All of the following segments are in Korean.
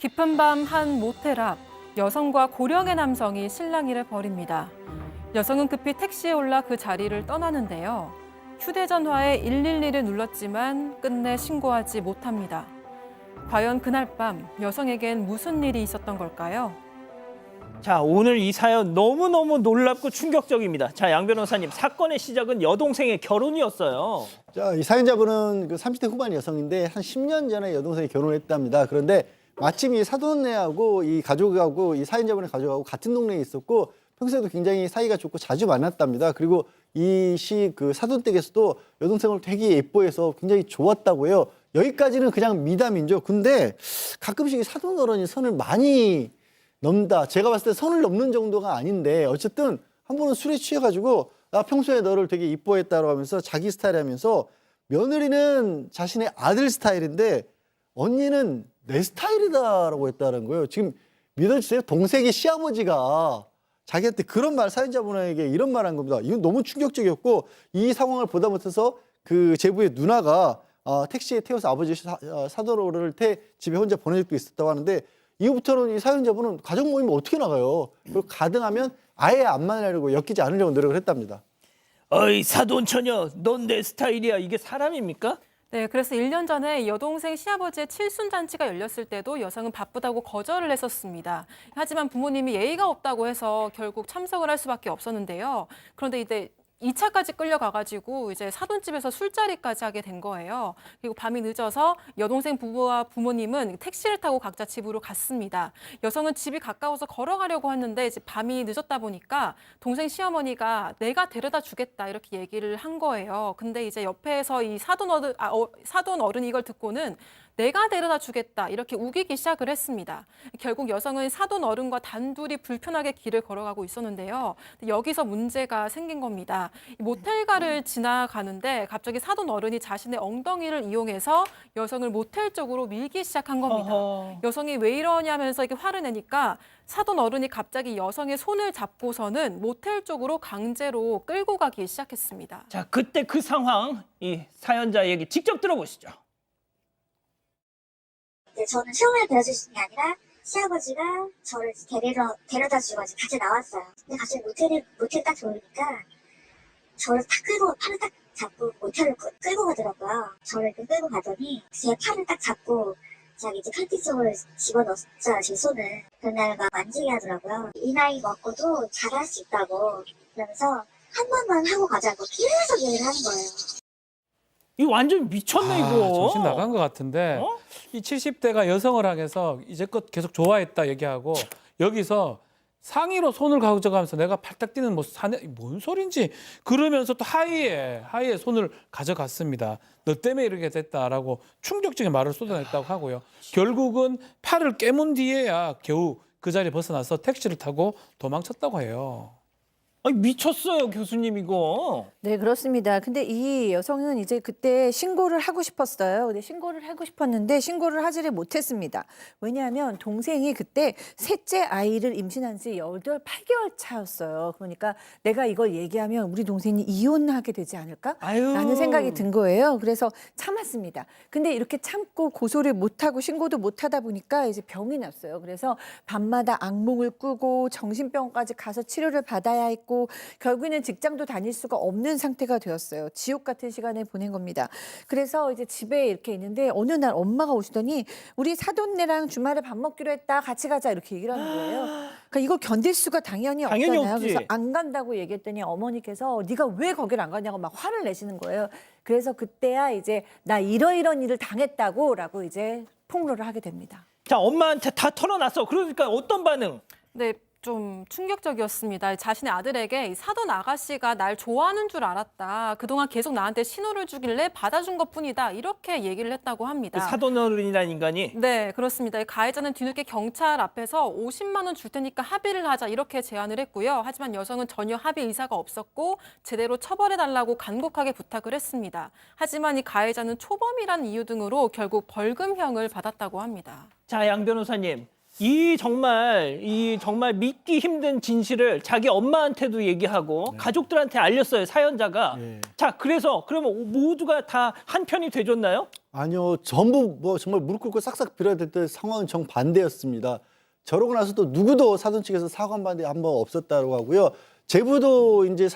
깊은 밤 한 모텔 앞, 여성과 고령의 남성이 실랑이를 벌입니다. 여성은 급히 택시에 올라 그 자리를 떠나는데요. 휴대전화에 112를 눌렀지만 끝내 신고하지 못합니다. 과연 그날 밤 여성에겐 무슨 일이 있었던 걸까요? 자, 오늘 이 사연 너무너무 놀랍고 충격적입니다. 자, 양 변호사님, 사건의 시작은 여동생의 결혼이었어요. 자, 이 사연자분은 그 30대 후반 여성인데 한 10년 전에 여동생이 결혼했답니다. 그런데 마침 이 사돈네하고 이 가족하고 이 사연자분의 가족하고 같은 동네에 있었고 평소에도 굉장히 사이가 좋고 자주 만났답니다. 그리고 이 그 사돈 댁에서도 여동생을 되게 예뻐해서 굉장히 좋았다고 해요. 여기까지는 그냥 미담이죠. 근데 가끔씩 이 사돈 어른이 선을 많이 넘다. 제가 봤을 때 선을 넘는 정도가 아닌데 어쨌든 한 번은 술에 취해가지고 나 평소에 너를 되게 이뻐했다고 하면서 자기 스타일 하면서 며느리는 자신의 아들 스타일인데 언니는 내 스타일이다라고 했다는 거예요. 지금 믿어주세요? 동생의 시아버지가 자기한테 그런 말, 사연자분에게 이런 말 한 겁니다. 이건 너무 충격적이었고 이 상황을 보다 못해서 그 제부의 누나가 택시에 태워서 아버지 사도를 집에 혼자 보낸 적도 있었다고 하는데 이후부터는 이 사연자분은 가족 모임에 어떻게 나가요? 그리고 가능하면 아예 안 만나려고 엮이지 않으려고 노력을 했답니다. 어이, 사돈 처녀, 넌 내 스타일이야. 이게 사람입니까? 네, 그래서 1년 전에 여동생 시아버지의 칠순잔치가 열렸을 때도 여성은 바쁘다고 거절을 했었습니다. 하지만 부모님이 예의가 없다고 해서 결국 참석을 할 수밖에 없었는데요. 그런데 이제 2차까지 끌려가가지고 이제 사돈집에서 술자리까지 하게 된 거예요. 그리고 밤이 늦어서 여동생 부부와 부모님은 택시를 타고 각자 집으로 갔습니다. 여성은 집이 가까워서 걸어가려고 했는데 이제 밤이 늦었다 보니까 동생 시어머니가 내가 데려다 주겠다 이렇게 얘기를 한 거예요. 근데 이제 옆에서 이 사돈 어른이 이걸 듣고는 내가 데려다 주겠다 이렇게 우기기 시작을 했습니다. 결국 여성은 사돈 어른과 단둘이 불편하게 길을 걸어가고 있었는데요. 여기서 문제가 생긴 겁니다. 모텔가를 지나가는데 갑자기 사돈 어른이 자신의 엉덩이를 이용해서 여성을 모텔 쪽으로 밀기 시작한 겁니다. 여성이 왜 이러냐면서 이렇게 화를 내니까 사돈 어른이 갑자기 여성의 손을 잡고서는 모텔 쪽으로 강제로 끌고 가기 시작했습니다. 자, 그때 그 상황, 이 사연자 얘기 직접 들어보시죠. 저는 시어머니가 데려주신 게 아니라 시아버지가 저를 데려다 주고 같이 나왔어요. 근데 갑자기 모텔 딱 들어오니까 저를 탁 끌고 팔을 딱 잡고 모텔을 끌고 가더라고요. 저를 이렇게 끌고 가더니 제 팔을 딱 잡고 자기 이제 팔티 속을 집어넣었어요, 제 손을. 그날 막 만지게 하더라고요. 이 나이 먹고도 잘할 수 있다고 그러면서 한 번만 하고 가자고 계속 얘기를 하는 거예요. 이 완전 미쳤네, 이거. 정신 나간 것 같은데 어? 이 70대가 여성을 향해서 이제껏 계속 좋아했다 얘기하고 여기서 상의로 손을 가져가면서 내가 팔딱 뛰는 모습 뭔 소린지 그러면서 또 하이에 손을 가져갔습니다. 너 때문에 이렇게 됐다라고 충격적인 말을 쏟아냈다고 하고요. 결국은 팔을 깨문 뒤에야 겨우 그 자리에 벗어나서 택시를 타고 도망쳤다고 해요. 아니, 미쳤어요, 교수님, 이거. 네, 그렇습니다. 근데 이 여성은 이제 그때 신고를 하고 싶었어요. 근데 신고를 하고 싶었는데 신고를 하지를 못했습니다. 왜냐하면 동생이 그때 셋째 아이를 임신한 지 8개월 차였어요. 그러니까 내가 이걸 얘기하면 우리 동생이 이혼하게 되지 않을까? 아유. 라는 생각이 든 거예요. 그래서 참았습니다. 근데 이렇게 참고 고소를 못하고 신고도 못하다 보니까 이제 병이 났어요. 그래서 밤마다 악몽을 꾸고 정신병원까지 가서 치료를 받아야 했고 결국에는 직장도 다닐 수가 없는 상태가 되었어요. 지옥 같은 시간을 보낸 겁니다. 그래서 이제 집에 이렇게 있는데 어느 날 엄마가 오시더니 우리 사돈네랑 주말에 밥 먹기로 했다. 같이 가자 이렇게 얘기를 하는 거예요. 그러니까 이거 견딜 수가 당연히 없잖아요. 없지. 그래서 안 간다고 얘기했더니 어머니께서 네가 왜 거기를 안 가냐고 막 화를 내시는 거예요. 그래서 그때야 이제 나 이런 일을 당했다고라고 이제 폭로를 하게 됩니다. 자, 엄마한테 다 털어놨어. 그러니까 어떤 반응? 네, 좀 충격적이었습니다. 자신의 아들에게 이 사돈 아가씨가 날 좋아하는 줄 알았다. 그동안 계속 나한테 신호를 주길래 받아준 것뿐이다. 이렇게 얘기를 했다고 합니다. 그 사돈 어른이라는 인간이. 네, 그렇습니다. 가해자는 뒤늦게 경찰 앞에서 50만 원 줄 테니까 합의를 하자 이렇게 제안을 했고요. 하지만 여성은 전혀 합의 의사가 없었고 제대로 처벌해달라고 간곡하게 부탁을 했습니다. 하지만 이 가해자는 초범이라는 이유 등으로 결국 벌금형을 받았다고 합니다. 자, 양 변호사님. 이 정말 믿기 힘든 진실을 자기 엄마한테도 얘기하고 가족들한테 알렸어요, 사연자가. 네. 자, 그래서 그러면 모두가 다 한편이 돼줬나요? 아니요, 전부 뭐 정말 무릎 꿇고 싹싹 빌어야 될 때 상황은 정반대였습니다. 저러고 나서도 누구도 사돈 측에서 사과한 바 한 번 없었다고 하고요. 제부도 이제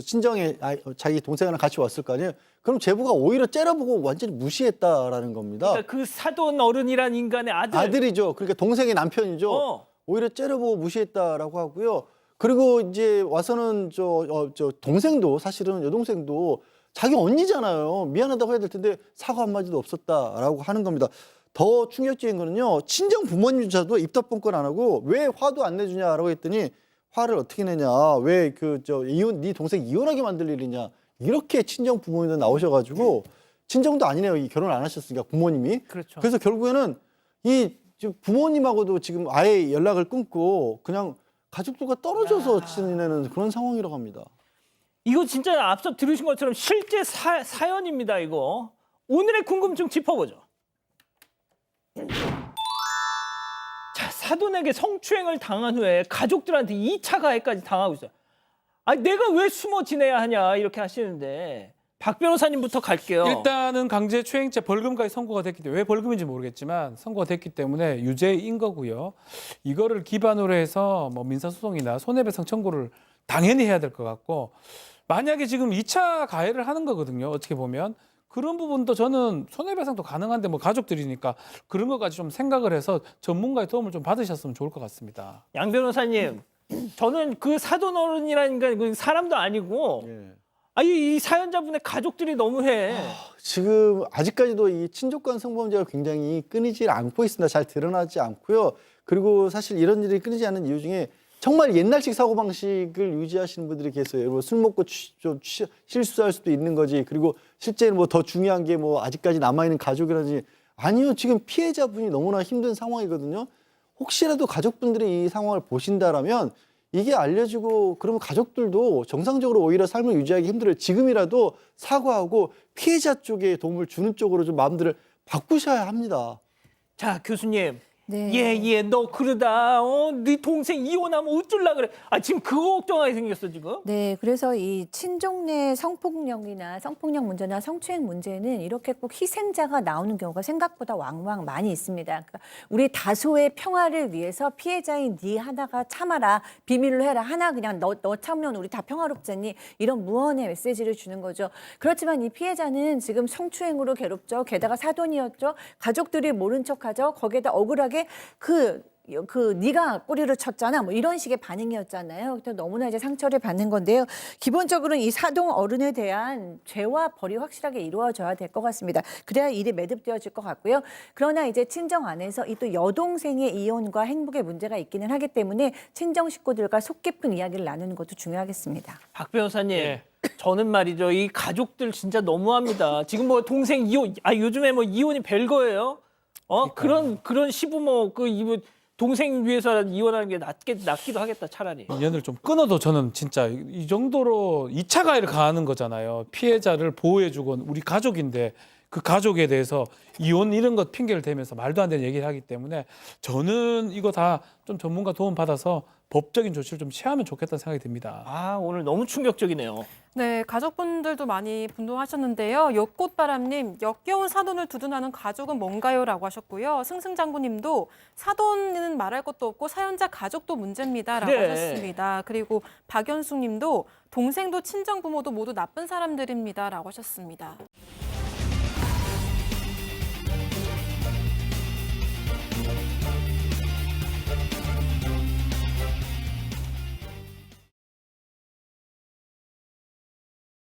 친정에 자기 동생이랑 같이 왔을 거 아니에요. 그럼 제부가 오히려 째려보고 완전히 무시했다라는 겁니다. 그러니까 그 사돈 어른이란 인간의 아들이죠. 그러니까 동생의 남편이죠. 오히려 째려보고 무시했다라고 하고요. 그리고 이제 와서는 저 동생도 사실은 여동생도 자기 언니잖아요. 미안하다고 해야 될 텐데 사과 한마디도 없었다라고 하는 겁니다. 더 충격적인 거는요. 친정 부모님조차도 입덧번권 안 하고 왜 화도 안 내주냐라고 했더니 화를 어떻게 내냐. 왜 네 동생 이혼하게 만들 일이냐. 이렇게 친정 부모님도 나오셔가지고 친정도 아니네요. 이 결혼 안 하셨으니까 부모님이. 그렇죠. 그래서 결국에는 이 부모님하고도 지금 아예 연락을 끊고 그냥 가족들과 떨어져서 지내는 그런 상황이라고 합니다. 이거 진짜 앞서 들으신 것처럼 실제 사연입니다, 이거. 오늘의 궁금증 짚어보죠. 자, 사돈에게 성추행을 당한 후에 가족들한테 2차 가해까지 당하고 있어요. 아니, 내가 왜 숨어 지내야 하냐 이렇게 하시는데 박 변호사님부터 갈게요. 일단은 강제추행죄 벌금까지 선고가 됐기 때문에 왜 벌금인지 모르겠지만 선고가 됐기 때문에 유죄인 거고요. 이거를 기반으로 해서 뭐 민사소송이나 손해배상 청구를 당연히 해야 될 것 같고 만약에 지금 2차 가해를 하는 거거든요. 어떻게 보면 그런 부분도 저는 손해배상도 가능한데 뭐 가족들이니까 그런 것까지 좀 생각을 해서 전문가의 도움을 좀 받으셨으면 좋을 것 같습니다. 양 변호사님, 저는 그 사돈 어른이라니까 그 사람도 아니고 이 사연자분의 가족들이 너무해. 지금 아직까지도 이 친족 간 성범죄가 굉장히 끊이질 않고 있습니다. 잘 드러나지 않고요. 그리고 사실 이런 일이 끊이지 않는 이유 중에 정말 옛날식 사고방식을 유지하시는 분들이 계세요. 여러분 술 먹고 좀 실수할 수도 있는 거지. 그리고 실제로 뭐 더 중요한 게 뭐 아직까지 남아있는 가족이라든지 아니요. 지금 피해자분이 너무나 힘든 상황이거든요. 혹시라도 가족분들이 이 상황을 보신다라면 이게 알려지고 그러면 가족들도 정상적으로 오히려 삶을 유지하기 힘들어요. 지금이라도 사과하고 피해자 쪽에 도움을 주는 쪽으로 좀 마음들을 바꾸셔야 합니다. 자, 교수님. 네. 너 그러다 네 동생 이혼하면 어쩔라 그래. 지금 그거 걱정하게 생겼어 지금. 네, 그래서 이 친족 내 성폭력이나 성폭력 문제나 성추행 문제는 이렇게 꼭 희생자가 나오는 경우가 생각보다 왕왕 많이 있습니다. 그러니까 우리 다소의 평화를 위해서 피해자인 네 하나가 참아라, 비밀로 해라, 하나 그냥 너 참으면 우리 다 평화롭잖니, 이런 무언의 메시지를 주는 거죠. 그렇지만 이 피해자는 지금 성추행으로 괴롭죠. 게다가 사돈이었죠. 가족들이 모른 척하죠. 거기에다 억울하게 네가 꼬리를 쳤잖아, 뭐 이런 식의 반응이었잖아요. 그래서 너무나 이제 상처를 받는 건데요. 기본적으로는 이 사돈 어른에 대한 죄와 벌이 확실하게 이루어져야 될 것 같습니다. 그래야 일이 매듭되어질 것 같고요. 그러나 이제 친정 안에서 이 또 여동생의 이혼과 행복의 문제가 있기는 하기 때문에 친정 식구들과 속 깊은 이야기를 나누는 것도 중요하겠습니다. 박 변호사님. 저는 말이죠. 이 가족들 진짜 너무합니다. 지금 뭐 동생 이혼, 요즘에 뭐 이혼이 별거예요. 그런 시부모 동생 위해서 이혼하는 게 낫기도 하겠다 차라리. 인연을 좀 끊어도 저는 진짜 이 정도로 2차 가해를 가하는 거잖아요. 피해자를 보호해주고 우리 가족인데 그 가족에 대해서 이혼 이런 것 핑계를 대면서 말도 안 되는 얘기를 하기 때문에 저는 이거 다 좀 전문가 도움 받아서 법적인 조치를 좀 취하면 좋겠다는 생각이 듭니다. 오늘 너무 충격적이네요. 네, 가족분들도 많이 분노하셨는데요. 역꽃바람님, 역겨운 사돈을 두둔하는 가족은 뭔가요? 라고 하셨고요. 승승장구님도 사돈은 말할 것도 없고 사연자 가족도 문제입니다. 라고 그래. 하셨습니다. 그리고 박연숙님도 동생도 친정부모도 모두 나쁜 사람들입니다. 라고 하셨습니다.